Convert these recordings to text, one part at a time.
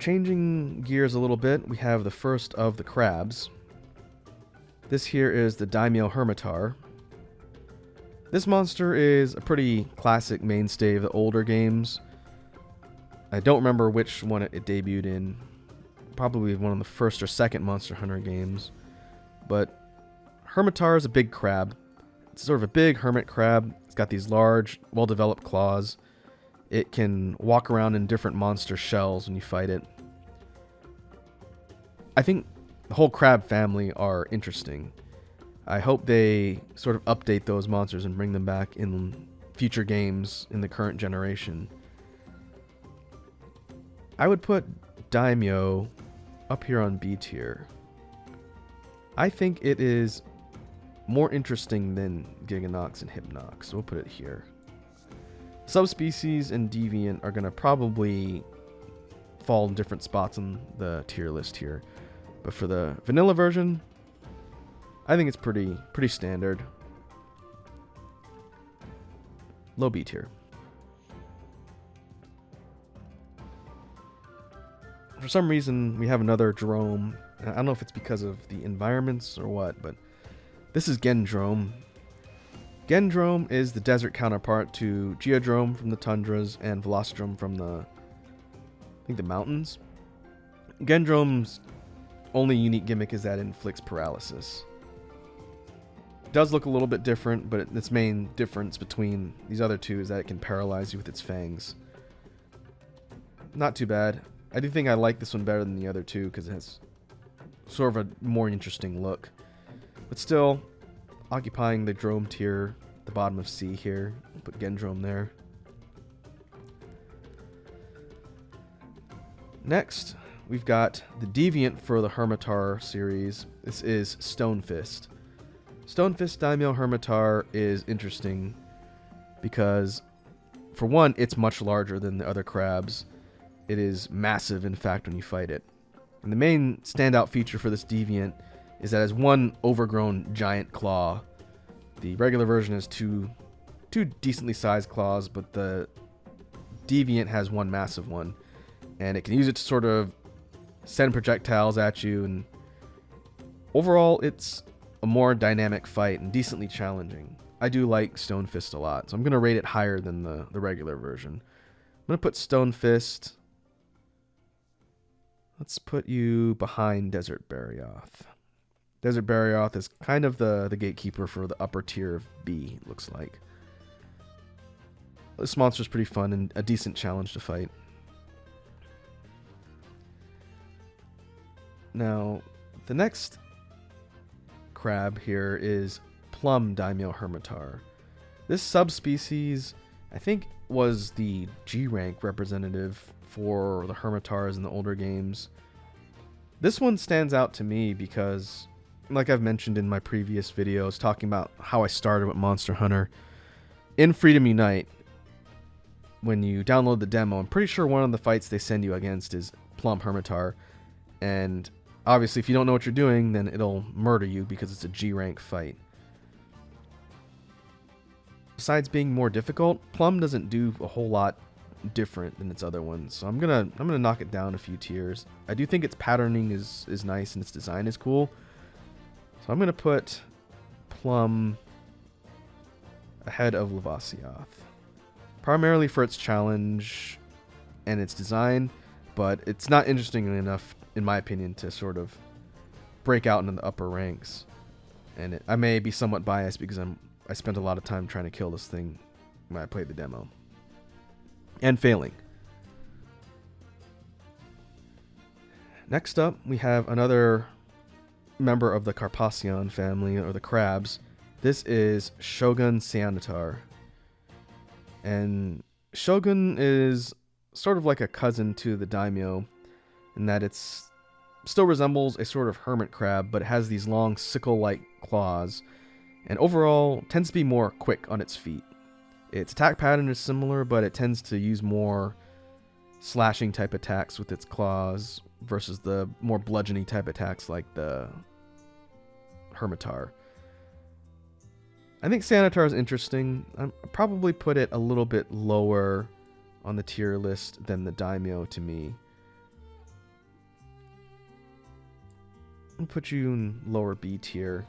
changing gears a little bit, we have the first of the crabs. This here is the Daimyo Hermitar. This monster is a pretty classic mainstay of the older games. I don't remember which one it debuted in. Probably one of the first or second Monster Hunter games. But Hermitar is a big crab. It's sort of a big hermit crab. It's got these large, well-developed claws. It can walk around in different monster shells when you fight it. I think the whole crab family are interesting. I hope they sort of update those monsters and bring them back in future games in the current generation. I would put Daimyo up here on B tier. I think it is more interesting than Giganox and Hypnox, so we'll put it here. Subspecies and Deviant are going to probably fall in different spots on the tier list here. But for the vanilla version, I think it's pretty standard. Low B tier. For some reason, we have another Drome. I don't know if it's because of the environments or what, but this is Gendrome. Gendrome is the desert counterpart to Geodrome from the tundras and Velocidrome from the mountains. Gendrome's only unique gimmick is that it inflicts paralysis. It does look a little bit different, but its main difference between these other two is that it can paralyze you with its fangs. Not too bad. I do think I like this one better than the other two because it has sort of a more interesting look. But still, occupying the Drome tier, the bottom of C here. I'll put Gendrome there. Next, we've got the Deviant for the Hermitar series. This is Stonefist. Stonefist Daimyo Hermitar is interesting because, for one, it's much larger than the other crabs. It is massive, in fact, when you fight it. And the main standout feature for this Deviant is that it has one overgrown giant claw. The regular version has two decently sized claws, but the Deviant has one massive one. And it can use it to sort of send projectiles at you. And overall, it's a more dynamic fight and decently challenging. I do like Stonefist a lot, so I'm going to rate it higher than the regular version. I'm going to put Stonefist. Let's put you behind Desert Barioth. Desert Barioth is kind of the gatekeeper for the upper tier of B, it looks like. This monster's pretty fun and a decent challenge to fight. Now, the next crab here is Plum Daimyo Hermitar. This subspecies, I think, was the G rank representative for the Hermitars in the older games. This one stands out to me because, like I've mentioned in my previous videos talking about how I started with Monster Hunter, in Freedom Unite, when you download the demo, I'm pretty sure one of the fights they send you against is Plum Hermitar, and obviously if you don't know what you're doing, then it'll murder you because it's a G rank fight. Besides being more difficult, Plum doesn't do a whole lot different than its other ones, so I'm gonna knock it down a few tiers. I do think its patterning is nice and its design is cool, so I'm gonna put Plum ahead of Lavasioth, primarily for its challenge and its design, but it's not interesting enough, in my opinion, to sort of break out into the upper ranks. And I may be somewhat biased because I spent a lot of time trying to kill this thing when I played the demo. And failing. Next up, we have another member of the Carpathian family, or the crabs. This is Shogun Cyanotar. And Shogun is sort of like a cousin to the Daimyo, in that it's still resembles a sort of hermit crab, but it has these long sickle-like claws, and overall tends to be more quick on its feet. Its attack pattern is similar, but it tends to use more slashing type attacks with its claws versus the more bludgeoning type attacks like the Hermitar. I think Cyanotar is interesting. I'd probably put it a little bit lower on the tier list than the Daimyo to me. I'll put you in lower B tier.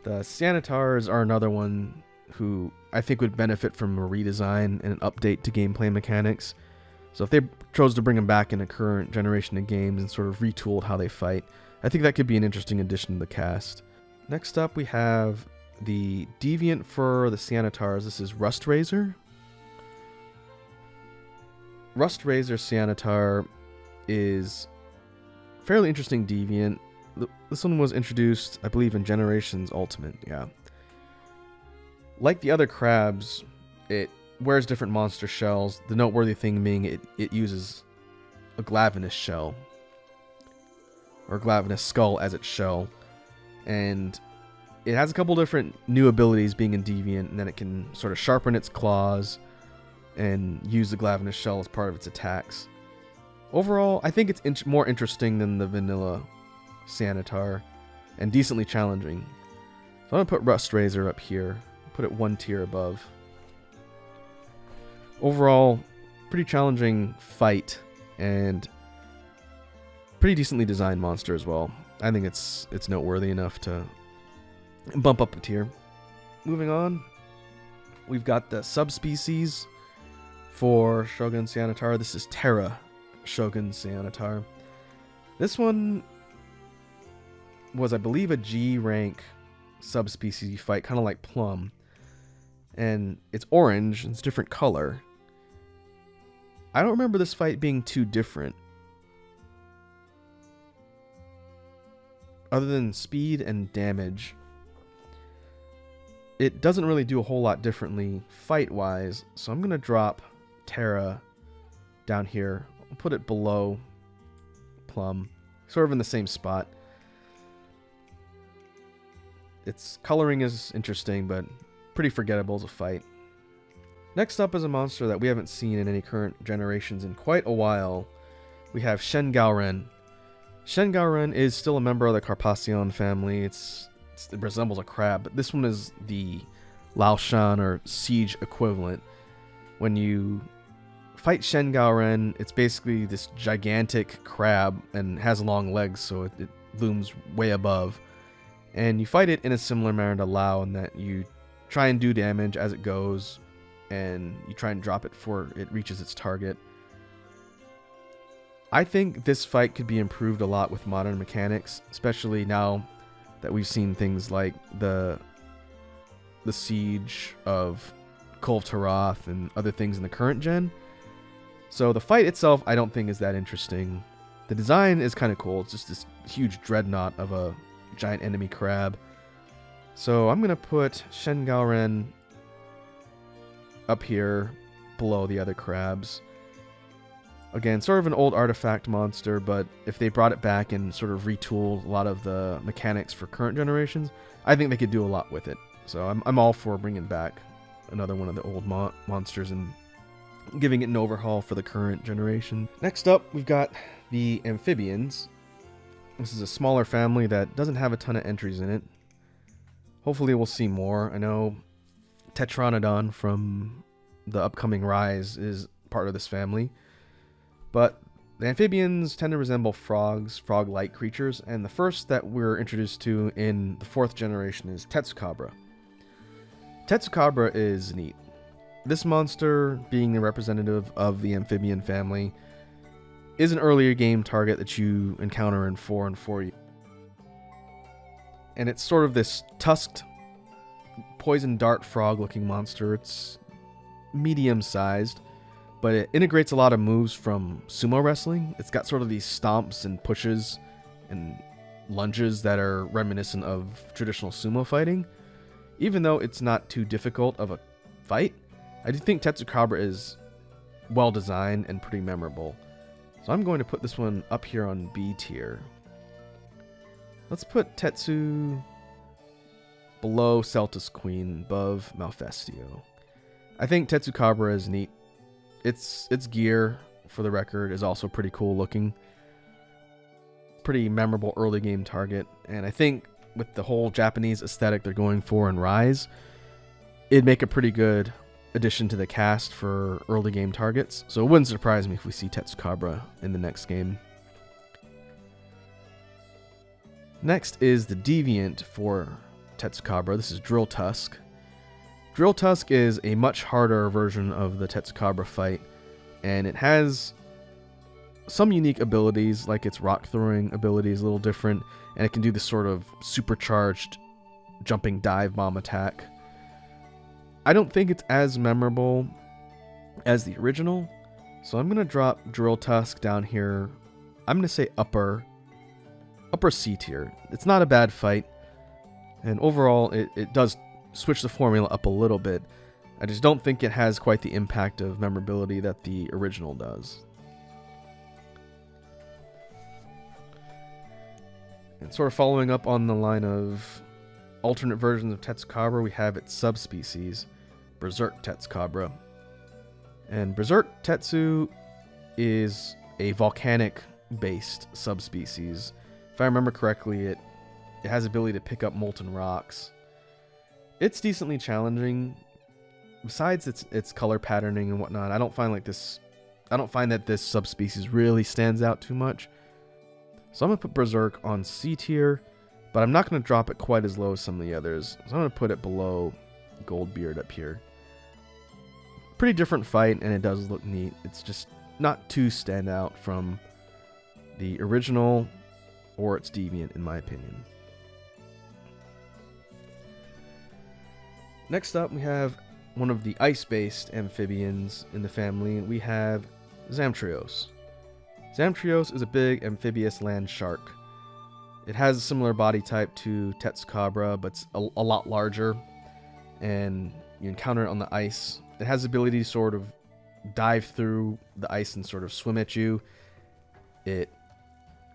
The Sanitars are another one who I think would benefit from a redesign and an update to gameplay mechanics. So if they chose to bring them back in a current generation of games and sort of retooled how they fight, I think that could be an interesting addition to the cast. Next up, we have the Deviant for the Sanitars. This is Rust Razor. Rust Razor Sanitar is a fairly interesting Deviant. This one was introduced, I believe, in Generations Ultimate, yeah. Like the other crabs, it wears different monster shells. The noteworthy thing being it uses a Glavenus shell, or Glavenus skull as its shell. And it has a couple different new abilities being in Deviant, and then it can sort of sharpen its claws and use the Glavenus shell as part of its attacks. Overall, I think it's more interesting than the vanilla Sanitar, and decently challenging. So I'm going to put Rust Razor up here, put it one tier above. Overall, pretty challenging fight, and pretty decently designed monster as well. I think it's noteworthy enough to bump up a tier. Moving on, we've got the subspecies for Shogun Sanitar. This is Terra Shogun Sanitar. This one was, I believe, a G rank subspecies you fight, kind of like Plum. And it's orange, it's a different color. I don't remember this fight being too different, other than speed and damage. It doesn't really do a whole lot differently fight-wise, so I'm going to drop Terra down here. I'll put it below Plum, sort of in the same spot. Its coloring is interesting, but pretty forgettable as a fight. Next up is a monster that we haven't seen in any current generations in quite a while. We have Shen Gaoren. Shen Gaoren is still a member of the Carpathian family. It resembles a crab, but this one is the Laoshan or siege equivalent. When you fight Shen Gaoren, it's basically this gigantic crab and has long legs, so it looms way above. And you fight it in a similar manner to Lao, in that you try and do damage as it goes, and you try and drop it before it reaches its target. I think this fight could be improved a lot with modern mechanics, especially now that we've seen things like the siege of Kulv Taroth and other things in the current gen. So the fight itself, I don't think is that interesting. The design is kind of cool. It's just this huge dreadnought of a giant enemy crab. So I'm going to put Shen Gaoren up here below the other crabs. Again, sort of an old artifact monster, but if they brought it back and sort of retooled a lot of the mechanics for current generations, I think they could do a lot with it. So I'm all for bringing back another one of the old monsters and giving it an overhaul for the current generation. Next up, we've got the Amphibians. This is a smaller family that doesn't have a ton of entries in it. Hopefully we'll see more. I know Tetranodon from the upcoming Rise is part of this family. But the Amphibians tend to resemble frogs, frog-like creatures, and the first that we're introduced to in the 4th generation is Tetsukabra. Tetsukabra is neat. This monster, being a representative of the amphibian family, is an earlier game target that you encounter in 4 and 4. And it's sort of this tusked, poison dart frog-looking monster. It's medium-sized, but it integrates a lot of moves from sumo wrestling. It's got sort of these stomps and pushes and lunges that are reminiscent of traditional sumo fighting. Even though it's not too difficult of a fight, I do think Tetsukabra is well designed and pretty memorable. So I'm going to put this one up here on B tier. Let's put Tetsu below Celtus Queen, above Malfestio. I think Tetsukabra is neat. Its gear, for the record, is also pretty cool looking. Pretty memorable early game target. And I think with the whole Japanese aesthetic they're going for in Rise, it'd make a pretty good addition to the cast for early game targets. So it wouldn't surprise me if we see Tetsukabra in the next game. Next is the deviant for Tetsukabra. This is Drill Tusk. Drill Tusk is a much harder version of the Tetsukabra fight, and it has some unique abilities, like its rock throwing ability is a little different, and it can do this sort of supercharged jumping dive bomb attack. I don't think it's as memorable as the original, so I'm going to drop Drill Tusk down here. I'm going to say upper C tier. It's not a bad fight, and overall it does switch the formula up a little bit. I just don't think it has quite the impact of memorability that the original does. And sort of following up on the line of alternate versions of Tetsukabra, we have its subspecies, Berserk Tetsukabra. And Berserk Tetsu is a volcanic-based subspecies. If I remember correctly, it has the ability to pick up molten rocks. It's decently challenging. Besides its color patterning and whatnot, I don't find that this subspecies really stands out too much. So I'm going to put Berserk on C tier, but I'm not going to drop it quite as low as some of the others. So I'm going to put it below Goldbeard up here. Pretty different fight, and it does look neat. It's just not too standout from the original or its deviant, in my opinion. Next up, we have one of the ice-based amphibians in the family. We have Zamtrios. Zamtrios is a big amphibious land shark. It has a similar body type to Tetsukabra, but it's a lot larger, and you encounter it on the ice. It has the ability to sort of dive through the ice and sort of swim at you. It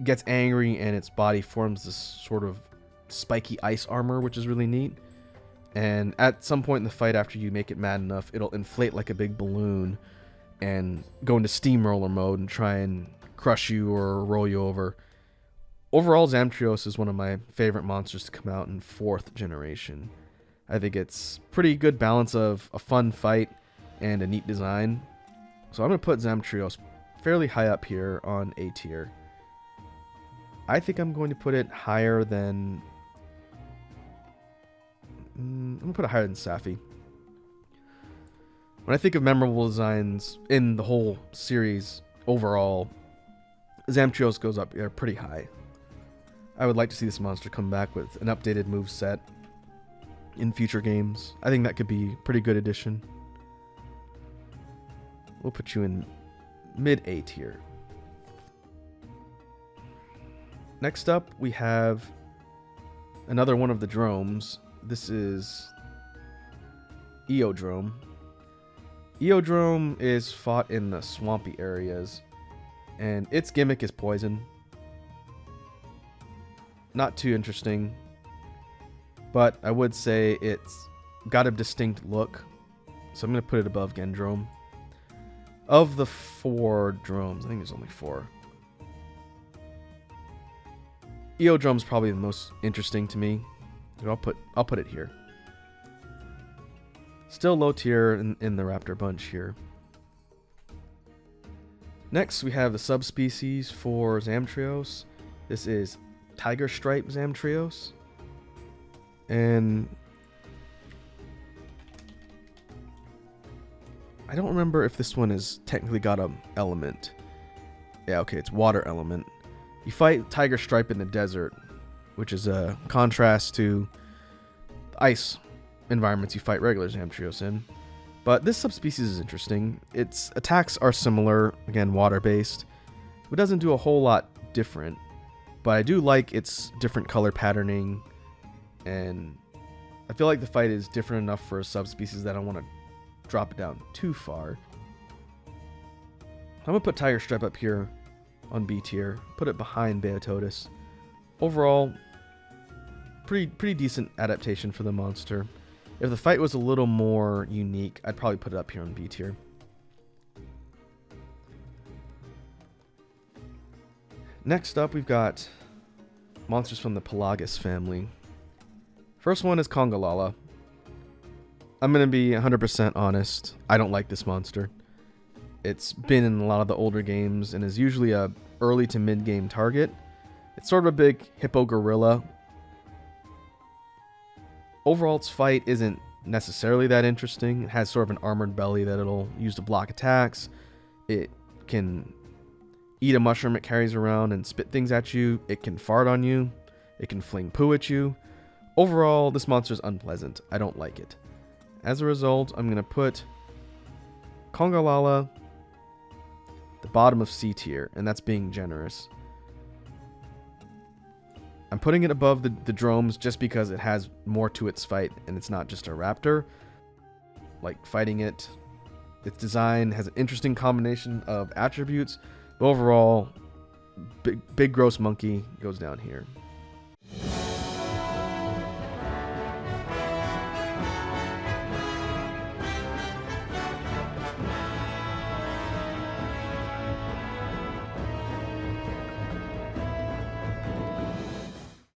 gets angry, and its body forms this sort of spiky ice armor, which is really neat. And at some point in the fight, after you make it mad enough, it'll inflate like a big balloon and go into steamroller mode and try and crush you or roll you over. Overall, Zamtrios is one of my favorite monsters to come out in 4th generation. I think it's pretty good balance of a fun fight and a neat design. So I'm going to put Zamtrios fairly high up here on A tier. I think I'm going to put it higher than... I'm going to put it higher than Safi. When I think of memorable designs in the whole series overall, Zamtrios goes up there pretty high. I would like to see this monster come back with an updated moveset in future games. I think that could be a pretty good addition. We'll put you in mid A tier. Next up, we have another one of the dromes. This is Eodrome. Eodrome is fought in the swampy areas, and its gimmick is poison. Not too interesting, but I would say it's got a distinct look, so I'm going to put it above Gendrome. Of the 4 dromes, I think there's only 4. Eodrome's probably the most interesting to me. I'll put it here. Still low tier in the Raptor bunch here. Next, we have the subspecies for Zamtrios. This is Tiger Stripe Zamtrios. And I don't remember if this one is technically got an element. Yeah, okay, it's water element. You fight Tiger Stripe in the desert, which is a contrast to ice environments you fight regular Zamtrios in. But this subspecies is interesting. Its attacks are similar, again, water-based. It doesn't do a whole lot different, but I do like its different color patterning, and I feel like the fight is different enough for a subspecies that I don't want to drop it down too far. I'm going to put Tiger Stripe up here on B tier, put it behind Beotodus. Overall, pretty decent adaptation for the monster. If the fight was a little more unique, I'd probably put it up here on B tier. Next up, we've got monsters from the Pelagus family. First one is Congalala. I'm going to be 100% honest. I don't like this monster. It's been in a lot of the older games and is usually a early to mid game target. It's sort of a big hippo gorilla. Overall, its fight isn't necessarily that interesting. It has sort of an armored belly that it'll use to block attacks. It can eat a mushroom it carries around and spit things at you. It can fart on you. It can fling poo at you. Overall, this monster is unpleasant. I don't like it. As a result, I'm going to put Congalala the bottom of C tier, and that's being generous. I'm putting it above the dromes just because it has more to its fight, and it's not just a raptor. Like, fighting it, its design has an interesting combination of attributes, but overall, big gross monkey goes down here.